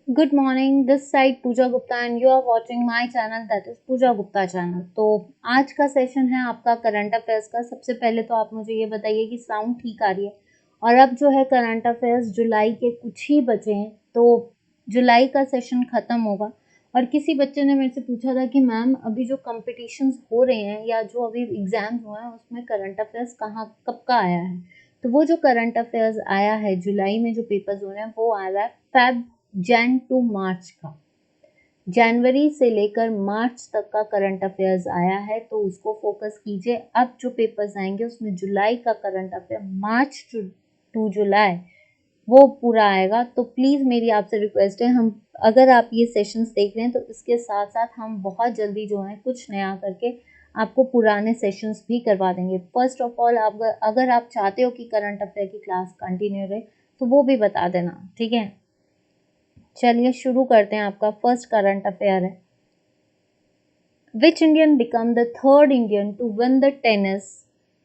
Good morning, this side Pooja Gupta and you are watching my channel that is Pooja Gupta channel. तो आज का session है आपका करंट अफेयर्स का। सबसे पहले तो आप मुझे ये बताइए कि साउंड ठीक आ रही है। और अब जो है करंट अफेयर्स जुलाई के कुछ ही बचे हैं, तो जुलाई का सेशन खत्म होगा। और किसी बच्चे ने मेरे से पूछा था कि मैम अभी जो कॉम्पिटिशन्स हो रहे हैं या जो अभी एग्जाम्स हुए हैं उसमें करंट अफेयर्स कहाँ कब का आया है। तो वो जो करंट अफेयर्स आया है जुलाई में जो पेपर्स हो रहे हैं वो आ रहा है फेब जैन टू मार्च का। जनवरी से लेकर मार्च तक का करंट अफेयर्स आया है, तो उसको फोकस कीजिए। अब जो पेपर्स आएंगे उसमें जुलाई का करंट अफेयर मार्च टू जुलाई वो पूरा आएगा। तो प्लीज़ मेरी आपसे रिक्वेस्ट है, हम अगर आप ये सेशंस देख रहे हैं तो इसके साथ साथ हम बहुत जल्दी जो है कुछ नया करके आपको पुराने सेशंस भी करवा देंगे। फर्स्ट ऑफ ऑल अगर आप चाहते हो कि करंट अफेयर की क्लास कंटिन्यू रहे तो वो भी बता देना, ठीक है। चलिए शुरू करते हैं। आपका फर्स्ट करंट अफेयर है, which Indian become the third Indian to win the tennis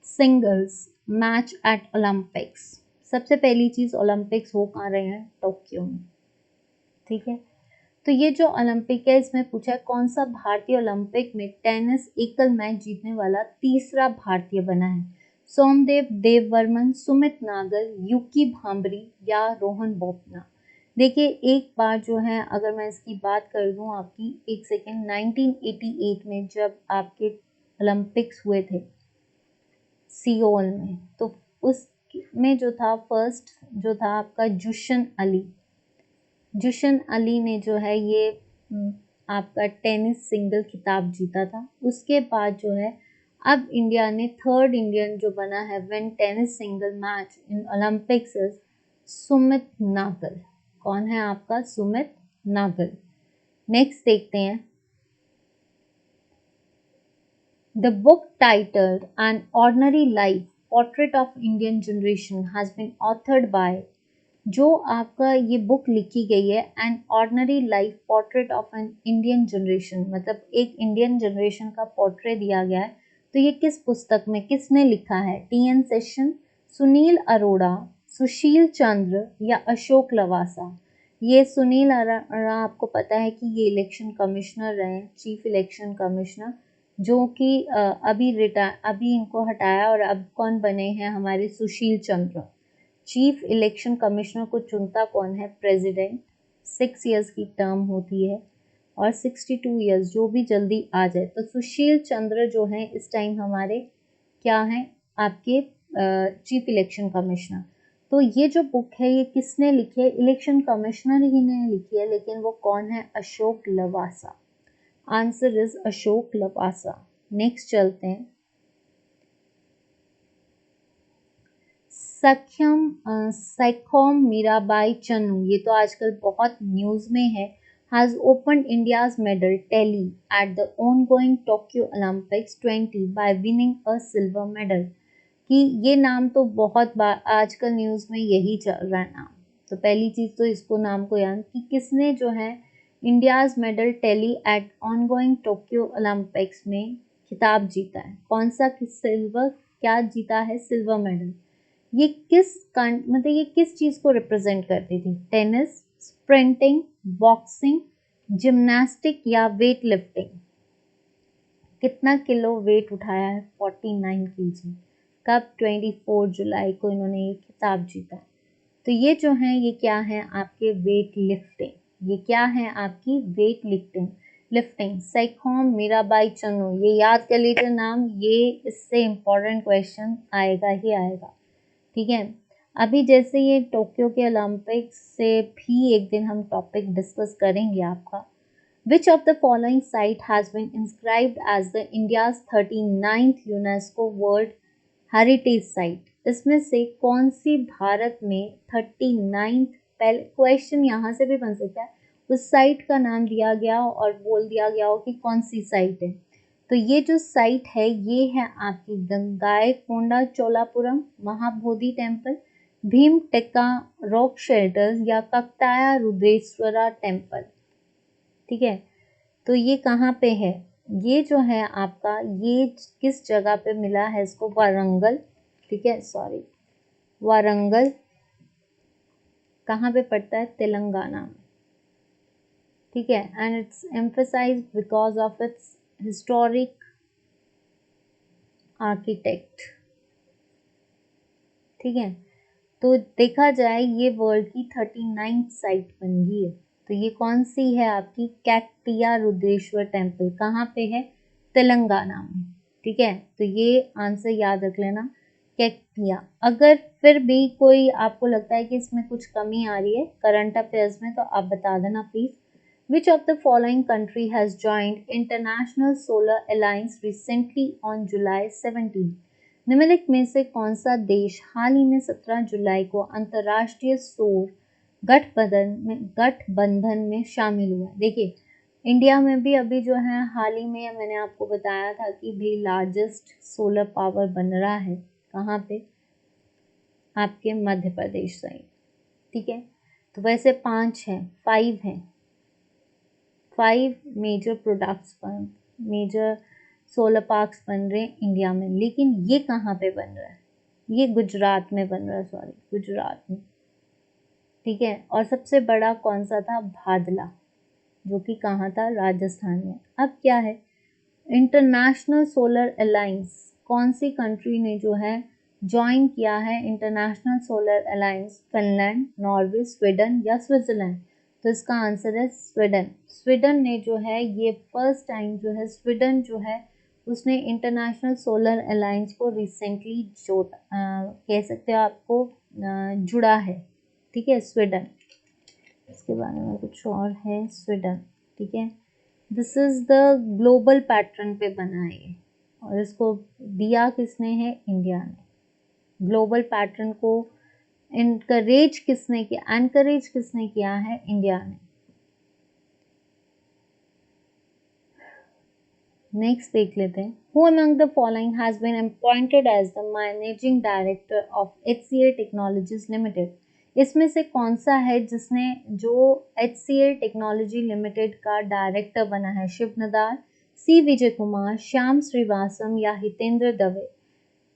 singles match at Olympics. सबसे पहली चीज, ओलंपिक्स हो कहाँ रहे हैं? टोक्यो में, ठीक है। तो ये जो ओलंपिक है इसमें पूछा है कौन सा भारतीय ओलंपिक में टेनिस एकल मैच जीतने वाला तीसरा भारतीय बना है? सोमदेव देववर्मन, सुमित नागल, यूकी भांबरी या रोहन बोपन्ना। देखिए एक बार जो है, अगर मैं इसकी बात कर दूं आपकी, एक सेकेंड, 1988 में जब आपके ओलंपिक्स हुए थे सियोल में, तो उसमें जो था फर्स्ट जो था आपका जुशन अली ने जो है ये आपका टेनिस सिंगल खिताब जीता था। उसके बाद जो है अब इंडिया ने थर्ड इंडियन जो बना है win tennis single match in Olympics Sumit Nagal. कौन है आपका? सुमित नागल। नेक्स्ट देखते हैं। The book titled an ordinary life portrait of Indian generation has been authored by, जो आपका ये बुक लिखी गई है an ordinary life portrait of an Indian generation, मतलब एक इंडियन जनरेशन का पोर्ट्रेट दिया गया है। तो ये किस पुस्तक में किसने लिखा है? टी.एन. सेशन, सुनील अरोड़ा, सुशील चंद्र या अशोक लवासा। ये सुनील अरोड़ा आपको पता है कि ये इलेक्शन कमिश्नर रहे, चीफ इलेक्शन कमिश्नर, जो कि अभी इनको हटाया और अब कौन बने हैं? हमारे Sushil Chandra. Chief election commissioner को चुनता कौन है? प्रेसिडेंट। 6 इयर्स की टर्म होती है और 62 इयर्स, जो भी जल्दी आ जाए। तो सुशील चंद्र जो है इस टाइम हमारे क्या हैं? आपके चीफ इलेक्शन कमिश्नर। तो ये जो बुक है ये किसने लिखी है? इलेक्शन कमिश्नर ही ने लिखी है, लेकिन वो कौन है? Ashok Lavasa. Answer is Ashok Lavasa. Next चलते हैं। सैखोम मीराबाई चन्नू, ये तो आजकल बहुत न्यूज में है, has opened India's medal tally at the ongoing Tokyo Olympics 20 bye winning a silver medal. कि ये नाम तो बहुत बार आजकल न्यूज में यही चल रहा है नाम। तो पहली चीज तो इसको नाम को याद कि किसने जो है India's medal tally at ongoing Tokyo Olympics में खिताब जीता है। कौन सा? सिल्वर। क्या जीता है? Silver medal. ये मतलब ये किस चीज को रिप्रेजेंट करती थी? टेनिस, स्प्रिंटिंग, बॉक्सिंग, जिम्नास्टिक या वेट लिफ्टिंग। कितना किलो वेट उठाया है? 49 केजी। कब? 24 जुलाई को इन्होंने ये खिताब जीता। तो ये जो है ये क्या है? आपके वेट लिफ्टिंग। ये क्या है? आपकी वेट लिफ्टिंग। सैखोम मीराबाई चन्नू, ये याद कर लीजिए नाम, ये इससे इम्पोर्टेंट क्वेश्चन आएगा ही आएगा, ठीक है। अभी जैसे ये टोक्यो के ओलंपिक्स से भी एक दिन हम टॉपिक डिस्कस करेंगे आपका। Which of the following site has been inscribed as the India's 39th UNESCO world heritage site? इसमें से कौन सी भारत में 39th, पहले क्वेश्चन यहाँ से भी बन सकता है, उस साइट का नाम दिया गया और बोल दिया गया हो कि कौन सी साइट है। तो ये जो साइट है ये है आपकी Gangaikonda Cholapuram, Mahabodhi temple, Bhimbetka rock shelters या कक्ताया रुद्रेश्वरा टेम्पल, ठीक है। तो ये कहाँ पे है? ये जो है आपका, ये किस जगह पे मिला है इसको? वारंगल, ठीक है, सॉरी, वारंगल कहाँ पे पड़ता है? तेलंगाना में। ठीक है, and it's emphasise because of its historic architect. ठीक है, तो देखा जाए ये वर्ल्ड की 39th साइट बन गई है। तो ये कौन सी है आपकी? कैकटिया रुद्रेश्वर टेम्पल। कहाँ पे है? तेलंगाना में। ठीक है, तो ये आंसर याद रख लेना, कैकटिया। अगर फिर भी कोई आपको लगता है कि इसमें कुछ कमी आ रही है करंट अफेयर्स में, तो आप बता देना please. Which of the following country has joined International Solar Alliance recently on July 17? निम्नलिखित में से कौन सा देश हाल ही में 17 जुलाई को अंतर्राष्ट्रीय सौर गठबंधन में शामिल हुआ? देखिए, इंडिया में भी अभी जो है हाल ही में मैंने आपको बताया था कि भाई लार्जेस्ट सोलर पावर बन रहा है। कहाँ पे? आपके मध्य प्रदेश साइड। ठीक है, तो वैसे 5 हैं, 5 हैं, 5 मेजर प्रोडक्ट्स पर मेजर सोलर पार्क्स बन रहे हैं इंडिया में। लेकिन ये कहाँ पे बन रहा है? ये गुजरात में बन रहा है, सॉरी गुजरात में। ठीक है, और सबसे बड़ा कौन सा था? भादला, जो कि कहाँ था? राजस्थान में। अब क्या है, इंटरनेशनल सोलर अलायंस कौन सी कंट्री ने जो है ज्वाइन किया है? International solar alliance Finland, Norway, Sweden या स्विट्जरलैंड? तो इसका आंसर है स्वीडन। स्वीडन ने जो है ये फर्स्ट टाइम जो है, स्वीडन जो है उसने इंटरनेशनल सोलर अलायंस को रिसेंटली कह सकते हो आपको जुड़ा है। ठीक है, स्वीडन। इसके बारे में कुछ और है स्वीडन। ठीक है, this is the global pattern पे बना है ये, और इसको दिया किसने है? इंडिया ने। ग्लोबल पैटर्न को एनकरेज किसने किया है? इंडिया ने। नेक्स्ट देख लेते हैं। Who among the following has been appointed as the managing director of HCL Technologies Limited? इसमें से कौन सा है जिसने जो HCL टेक्नोलॉजी लिमिटेड का डायरेक्टर बना है? शिव नदार, सी विजय कुमार, श्याम श्रीवास्तव या हितेंद्र दवे?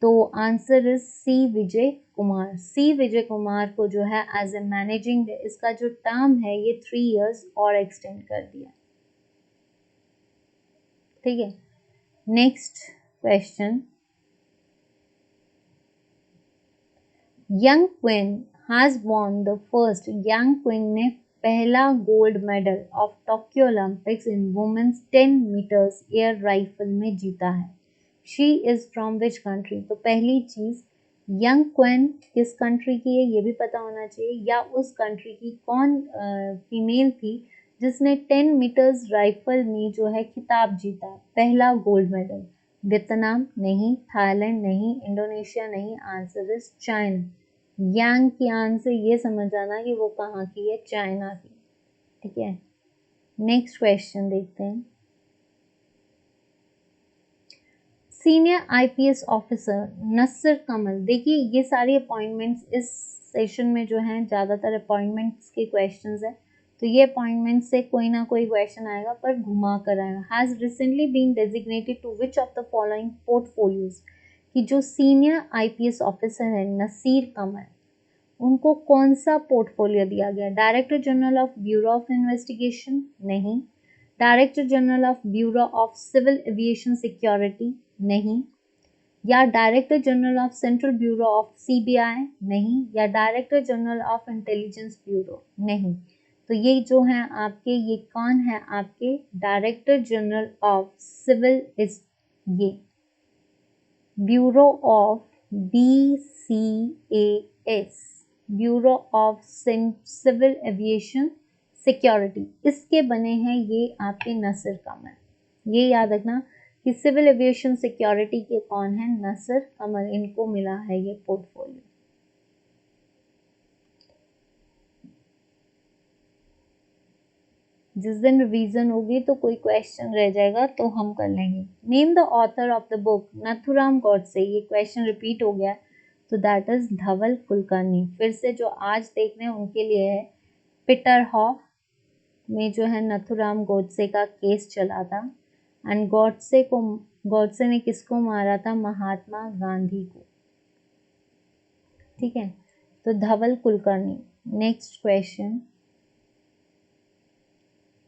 तो आंसर इज सी विजय कुमार। सी विजय कुमार को जो है एज ए मैनेजिंग, इसका जो टर्म है ये 3 इयर्स और एक्सटेंड कर दिया। ठीक है, next question. Young queen has won the first, young queen ने पहला gold medal of Tokyo Olympics in women's 10 metres air rifle में जीता है। She is from which country? तो पहली चीज, यंग क्वीन किस कंट्री की है ये भी पता होना चाहिए, या उस कंट्री की कौन फीमेल थी जिसने 10 मीटर्स राइफल में जो है खिताब जीता, पहला गोल्ड मेडल। वियतनाम नहीं, थाईलैंड नहीं, इंडोनेशिया नहीं, आंसर इज चाइना। यांग की आंसर ये समझ आना कि वो कहाँ की है? चाइना की। ठीक है, नेक्स्ट क्वेश्चन देखते हैं। सीनियर आईपीएस ऑफिसर नसर कमल, देखिए ये सारी अपॉइंटमेंट्स इस सेशन में जो हैं ज़्यादातर अपॉइंटमेंट्स के क्वेश्चंस हैं, तो ये अपॉइंटमेंट से कोई ना कोई क्वेश्चन आएगा, पर घुमा कर आएगा। Has recently been designated to which of the following portfolios? कि जो सीनियर आईपीएस ऑफिसर है नसीर कमल, उनको कौन सा पोर्टफोलियो दिया गया? Director general of bureau of investigation नहीं, director general of bureau of civil aviation security नहीं, या director general of central bureau of CBI नहीं, या director general of intelligence bureau नहीं। तो ये जो हैं आपके, ये कौन है आपके? Director general of civil is ये bureau of BCAS, bureau of civil aviation security, इसके बने हैं ये आपके नसर कमल। ये याद रखना कि सिविल एविएशन सिक्योरिटी के कौन है? नसर कमल, इनको मिला है ये पोर्टफोलियो। जिस दिन रिवीजन होगी तो कोई क्वेश्चन रह जाएगा तो हम कर लेंगे। Name the author of the book Nathuram Godse, ये क्वेश्चन रिपीट हो गया, तो दैट इज धवल कुलकर्णी। फिर से जो आज देखने हैं उनके लिए है, पीटरहॉफ में जो है नथुराम गॉडसे का केस चला था, एंड गॉडसे ने किसको मारा था? महात्मा गांधी को। ठीक है, तो Dhawal Kulkarni. Next question.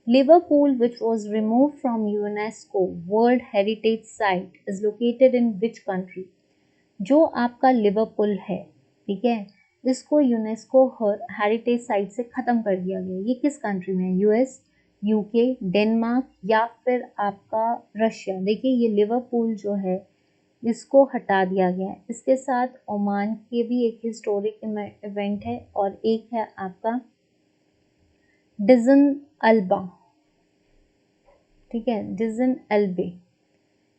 Liverpool, which was removed from UNESCO World Heritage Site, is located in which country? जो आपका लिवरपूल है, ठीक है, इसको यूनेस्को हेरिटेज साइट से ख़त्म कर दिया गया। ये किस कंट्री में है? यूएस, यूके, डेनमार्क या फिर आपका रशिया। देखिए ये लिवरपूल जो है इसको हटा दिया गया है। इसके साथ ओमान के भी एक हिस्टोरिक इवेंट है और एक है आपका डिजन अल्बा, ठीक है, डिजन अल्बे।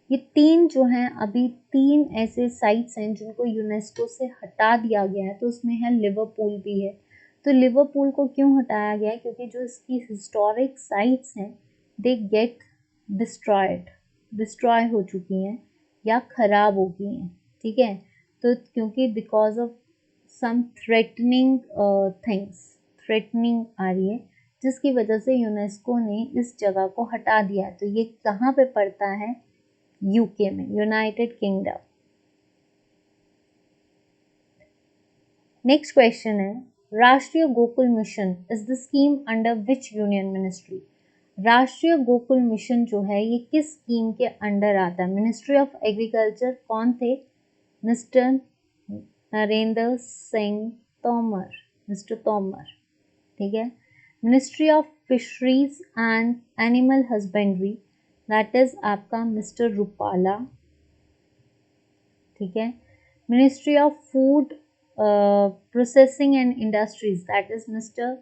ये तीन जो हैं अभी तीन ऐसे साइट्स हैं जिनको यूनेस्को से हटा दिया गया है, तो उसमें है लिवरपूल भी है। तो लिवरपूल को क्यों हटाया गया है? क्योंकि जो इसकी हिस्टोरिक साइट्स हैं दे गेट डिस्ट्रॉय हो चुकी हैं या ख़राब हो गई हैं, ठीक है। तो क्योंकि बिकॉज ऑफ सम थ्रेटनिंग आ रही है, जिसकी वजह से यूनेस्को ने इस जगह को हटा दिया है। तो ये कहाँ पे पड़ता है? यूके में, यूनाइटेड किंगडम। नेक्स्ट क्वेश्चन है, राष्ट्रीय Gokul mission is the scheme under which union ministry? राष्ट्रीय गोकुल मिशन जो है ये किस स्कीम के अंडर आता है? Ministry of agriculture. कौन थे? मिस्टर नरेंद्र सिंह तोमर, मिस्टर तोमर, ठीक है। Ministry of fisheries and animal husbandry, that is आपका मिस्टर रूपाला, ठीक है। Ministry of food processing and industries, that is mister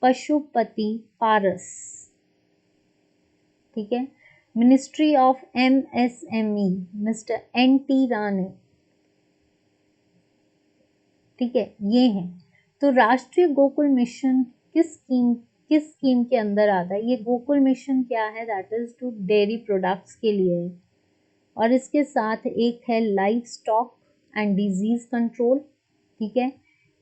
Pashupati Paras, ठीक है। Ministry of MSME, mister N T. Rane, ठीक है, ये है। तो राष्ट्रीय गोकुल मिशन किस स्कीम के अंदर आता है? ये गोकुल मिशन क्या है? That is to dairy products के लिए है। और इसके साथ एक है life stock and disease control, ठीक है,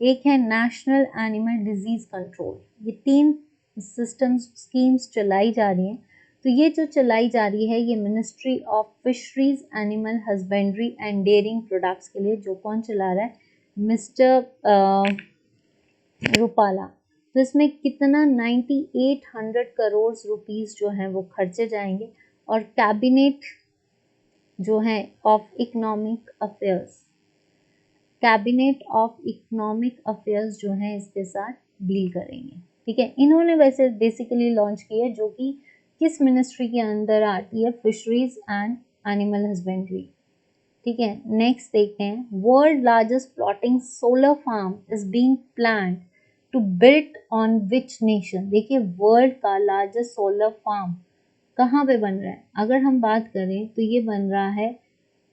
एक है नेशनल एनिमल डिजीज कंट्रोल। ये तीन स्कीम्स चलाई जा रही हैं। तो ये जो चलाई जा रही है ये ministry of fisheries, animal husbandry and dairying products के लिए। जो कौन चला रहा है? मिस्टर रूपाला। तो इसमें कितना 9800 करोड़ रुपीस जो हैं वो खर्चे जाएंगे। और कैबिनेट जो है ऑफ इकोनॉमिक अफेयर्स जो हैं इसके साथ डील करेंगे, ठीक है। इन्होंने वैसे बेसिकली लॉन्च की है, जो कि किस मिनिस्ट्री के अंदर आती है? फिशरीज एंड एनिमल हस्बेंड्री, ठीक है। नेक्स्ट देखते हैं, world largest floating solar farm is being planned to built on which nation? देखिए वर्ल्ड का लार्जेस्ट सोलर फार्म कहाँ पे बन रहा है? अगर हम बात करें तो ये बन रहा है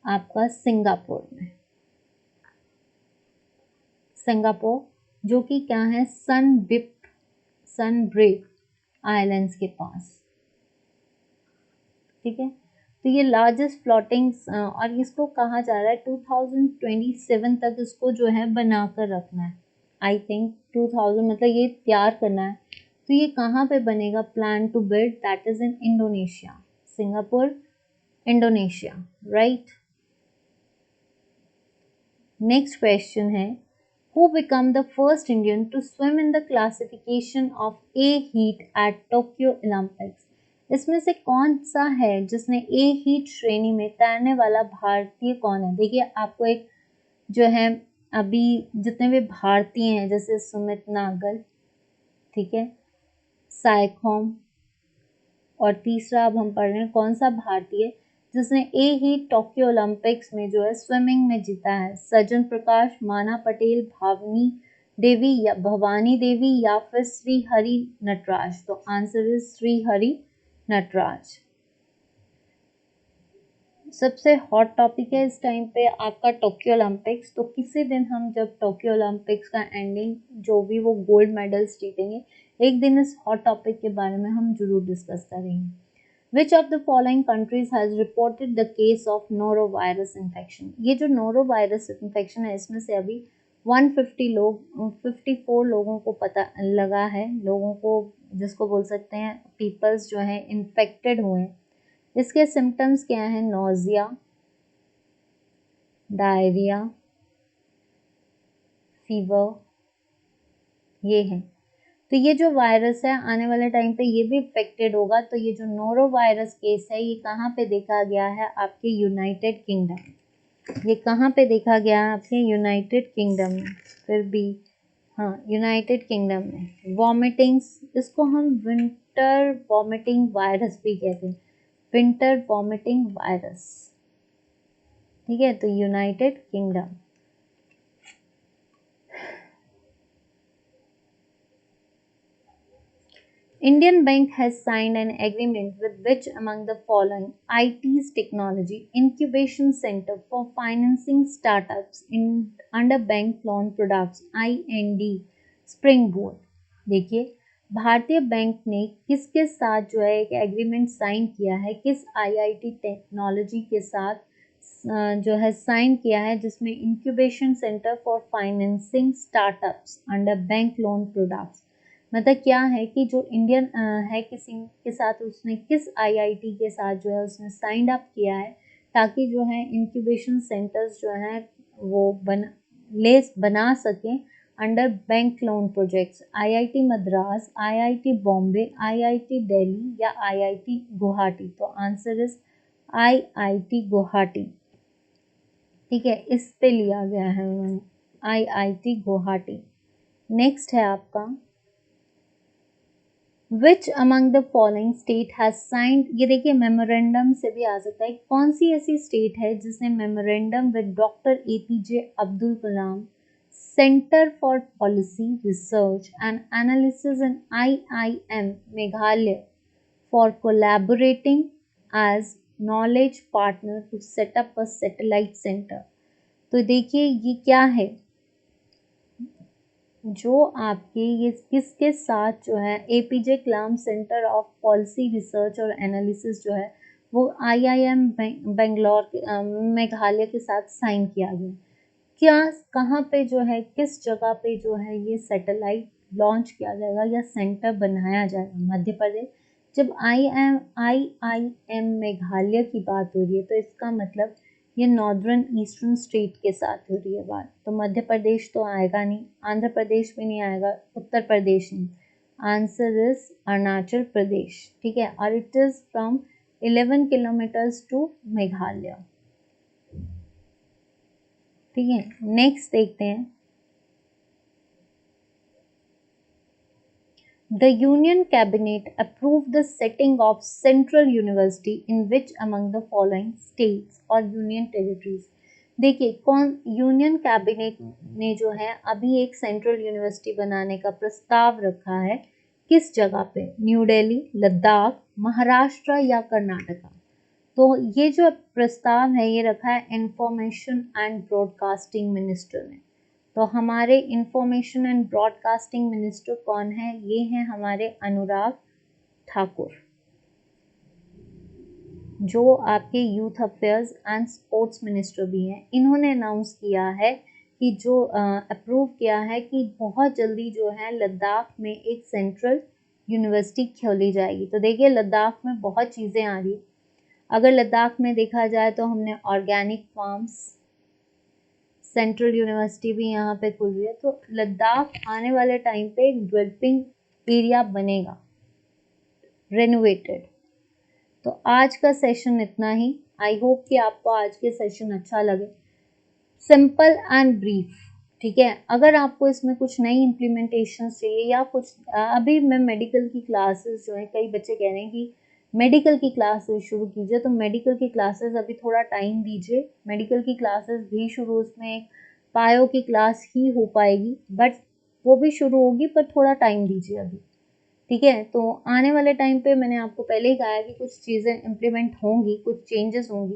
आपका सिंगापुर में, जो कि क्या है? सनब्रेक आइलैंड्स के पास, ठीक है। तो ये लार्जेस्ट फ्लोटिंग और इसको कहा जा रहा है 2027 तक इसको जो है बना कर रखना है। आई थिंक 2000 मतलब ये तैयार करना है। तो ये कहाँ पे बनेगा? Plan to build, that is in Indonesia, Singapore, Indonesia, right. Next question है, who become the first Indian to swim in the classification of A heat at Tokyo Olympics? इसमें से कौन सा है जिसने A heat श्रेणी में तैरने वाला भारतीय कौन है? देखिए आपको एक जो है अभी जितने भी भारतीय हैं जैसे सुमित नागल, ठीक है, साइखोम, और तीसरा अब हम पढ़ रहे हैं कौन सा भारतीय जिसने ए ही टोक्यो ओलंपिक्स में जो है स्विमिंग में जीता है? सज्जन प्रकाश, माना पटेल, भवानी देवी या फिर श्री हरि नटराज। तो आंसर इज श्री हरि नटराज। सबसे हॉट टॉपिक है इस टाइम पे आपका टोक्यो ओलंपिक्स। तो किसी दिन हम जब टोक्यो ओलंपिक्स का एंडिंग जो भी वो गोल्ड मेडल्स जीतेंगे, एक दिन इस हॉट टॉपिक के बारे में हम जरूर डिस्कस करेंगे। Which of the following countries has reported the case of norovirus infection? ये जो norovirus infection है इसमें से अभी 54 लोगों को पता लगा है, लोगों को जिसको बोल सकते हैं पीपल्स जो हैं इन्फेक्टेड हुए हैं। इसके सिम्टम्स क्या हैं? नोजिया, डायरिया, फीवर, ये है। तो ये जो वायरस है आने वाले टाइम पे ये भी इफेक्टेड होगा। तो ये जो नोरो वायरस केस है ये कहाँ पे देखा गया है? आपके यूनाइटेड किंगडम। ये कहाँ पे देखा गया है? आपके यूनाइटेड किंगडम में। फिर भी हाँ, यूनाइटेड किंगडम में। वॉमिटिंग्स, इसको हम विंटर वॉमिटिंग वायरस भी कहते हैं, विंटर वॉमिटिंग वायरस। ठीक है, तो United kingdom. Indian Bank has signed an agreement with which among the following? IT's Technology Incubation Center for Financing Startups in under Bank Loan Products IND Springboard। देखिए, भारतीय bank ने किसके साथ जो है एक एग्रीमेंट साइन किया है, किस IIT टेक्नोलॉजी के साथ जो है साइन किया है, जिसमें incubation centre for financing startups under bank loan products. मतलब क्या है कि जो इंडियन है किसी के साथ उसने किस आईआईटी के साथ जो है उसने साइन अप किया है, ताकि जो है इंक्यूबेशन सेंटर्स जो है वो बना सकें under bank loan projects. IIT Madras, IIT Bombay, IIT Delhi या आईआईटी गुवाहाटी। तो आंसर इज आईआईटी गुवाहाटी। ठीक है, इस पे लिया गया है उन्होंने, आईआईटी गुवाहाटी। नेक्स्ट है आपका Which among the following state has signed, ये देखिए मेमोरेंडम से भी आ सकता है, कौन सी ऐसी स्टेट है जिसने memorandum with doctor APJ Abdul Kalam centre for policy research and analysis in IIM Meghalaya for collaborating as knowledge partner to set up a satellite centre. तो देखिए ये क्या है, जो आपके ये किसके साथ जो है APJ Kalam centre of policy research और एनालिसिस जो है वो IIM बेंगलोर मेघालय के साथ साइन किया गया। क्या कहाँ पे जो है, किस जगह पे जो है ये सैटेलाइट लॉन्च किया जाएगा या सेंटर बनाया जाएगा? मध्य प्रदेश। जब IIM मेघालय की बात हो रही है तो इसका मतलब ये नॉर्दर्न ईस्टर्न स्टेट के साथ हो रही है बात। तो मध्य प्रदेश तो आएगा नहीं, आंध्र प्रदेश भी नहीं आएगा, उत्तर प्रदेश नहीं। Answer is Arunachal Pradesh. ठीक है, और it is from 11 kilometres to Meghalaya. ठीक है, नेक्स्ट देखते हैं। The Union Cabinet approved the setting of Central University in which among the following states और Union Territories। देखिए कौन, यूनियन कैबिनेट ने जो है अभी एक सेंट्रल यूनिवर्सिटी बनाने का प्रस्ताव रखा है, किस जगह पे? न्यू दिल्ली, लद्दाख, महाराष्ट्र या कर्नाटका। तो ये जो प्रस्ताव है ये रखा है इंफॉर्मेशन एंड ब्रॉडकास्टिंग मिनिस्टर ने। तो हमारे इंफॉर्मेशन एंड ब्रॉडकास्टिंग मिनिस्टर कौन है? ये हैं हमारे अनुराग ठाकुर, जो आपके youth affairs and sports minister भी हैं। इन्होंने अनाउंस किया है कि जो अप्रूव किया है कि बहुत जल्दी जो है लद्दाख में एक सेंट्रल यूनिवर्सिटी खोली जाएगी। तो देखिए लद्दाख में बहुत चीज़ें आ रही है। अगर लद्दाख में देखा जाए तो हमने ऑर्गेनिक फार्म्स, सेंट्रल यूनिवर्सिटी भी यहाँ पे खुल रही है। तो लद्दाख आने वाले टाइम पे एक डेवलपिंग एरिया बनेगा, रेनोवेटेड। तो आज का सेशन इतना ही। आई होप कि आपको आज के सेशन अच्छा लगे, सिंपल एंड ब्रीफ। ठीक है, अगर आपको इसमें कुछ नई इम्प्लीमेंटेशन चाहिए या कुछ अभी मैं मेडिकल की क्लासेस जो है, कई बच्चे कह रहे हैं कि मेडिकल की क्लासेस शुरू कीजिए, तो मेडिकल की क्लासेस अभी थोड़ा टाइम दीजिए। मेडिकल की क्लासेस भी शुरू, उसमें एक पायो की क्लास ही हो पाएगी, बट वो भी शुरू होगी, पर थोड़ा टाइम दीजिए अभी। ठीक है, तो आने वाले टाइम पे मैंने आपको पहले ही कहा है कि कुछ चीज़ें इम्प्लीमेंट होंगी, कुछ चेंजेस होंगी,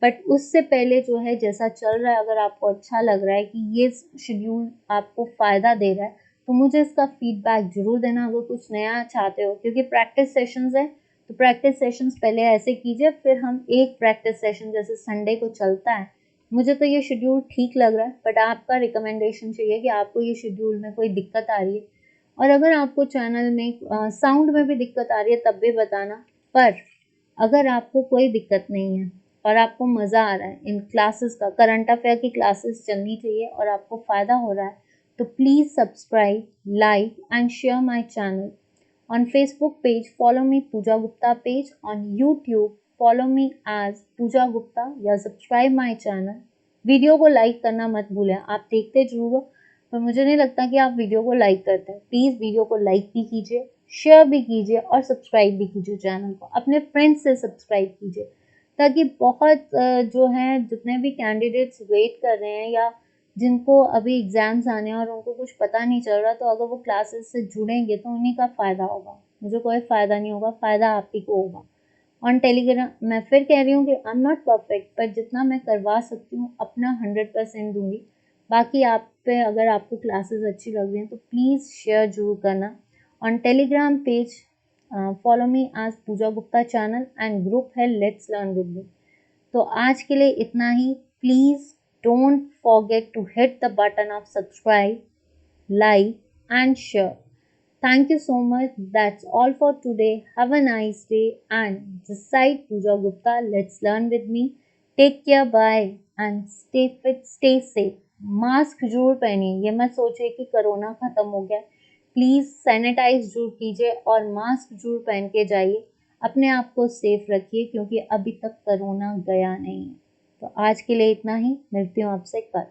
बट उससे पहले जो है जैसा चल रहा है, अगर आपको अच्छा लग रहा है कि ये शेड्यूल आपको फ़ायदा दे रहा है, तो मुझे इसका फीडबैक ज़रूर देना। अगर कुछ नया चाहते हो, क्योंकि प्रैक्टिस सेशंस है, तो प्रैक्टिस सेशंस पहले ऐसे कीजिए, फिर हम एक प्रैक्टिस सेशन जैसे संडे को चलता है। मुझे तो ये शेड्यूल ठीक लग रहा है, बट आपका रिकमेंडेशन चाहिए कि आपको ये शेड्यूल में कोई दिक्कत आ रही है, और अगर आपको चैनल में साउंड में भी दिक्कत आ रही है तब भी बताना। पर अगर आपको कोई दिक्कत नहीं है और आपको मज़ा आ रहा है इन क्लासेस का, करंट अफेयर की क्लासेस चलनी चाहिए और आपको फ़ायदा हो रहा है, तो please subscribe, like and share my channel. On Facebook page, follow me Pooja Gupta page. On YouTube, follow me as Pooja Gupta या सब्सक्राइब माय चैनल. वीडियो को लाइक करना मत भूलें. आप देखते जरूर हो पर मुझे नहीं लगता कि आप वीडियो को लाइक करते हैं. प्लीज़ वीडियो को लाइक भी कीजिए, शेयर भी कीजिए और सब्सक्राइब भी कीजिए चैनल को. अपने फ्रेंड्स से सब्सक्राइब कीजिए ताकि बहुत जो हैं जितने भी कैंडिडेट्स वेट कर रहे हैं या जिनको अभी एग्ज़ाम्स आने हैं और उनको कुछ पता नहीं चल रहा, तो अगर वो क्लासेस से जुड़ेंगे तो उन्हीं का फ़ायदा होगा. मुझे कोई फ़ायदा नहीं होगा, फ़ायदा आप ही को होगा. ऑन टेलीग्राम मैं फिर कह रही हूँ कि आई एम नॉट परफेक्ट, पर जितना मैं करवा सकती हूँ अपना 100% दूंगी. बाकी आप पे अगर आपको क्लासेस अच्छी लग रही हैं तो प्लीज़ शेयर जरूर करना. On Telegram page follow me as Pooja Gupta channel and group है लेट्स लर्न विद मी. तो आज के लिए इतना ही. Please don't forget to hit the button of subscribe, like and share. Thank you so much. That's all for today. Have a nice day and this side Pooja Gupta. Let's learn with me. Take care. Bye and stay fit, stay safe. Mask जरूर पहनिए. ये मत सोचिए कि corona खत्म हो गया. Please sanitise जरूर कीजिए और मास्क जरूर पहन के जाइए. अपने आप को सेफ रखिए क्योंकि अभी तक कोरोना गया नहीं है. तो आज के लिए इतना ही. मिलती हूँ आपसे कल.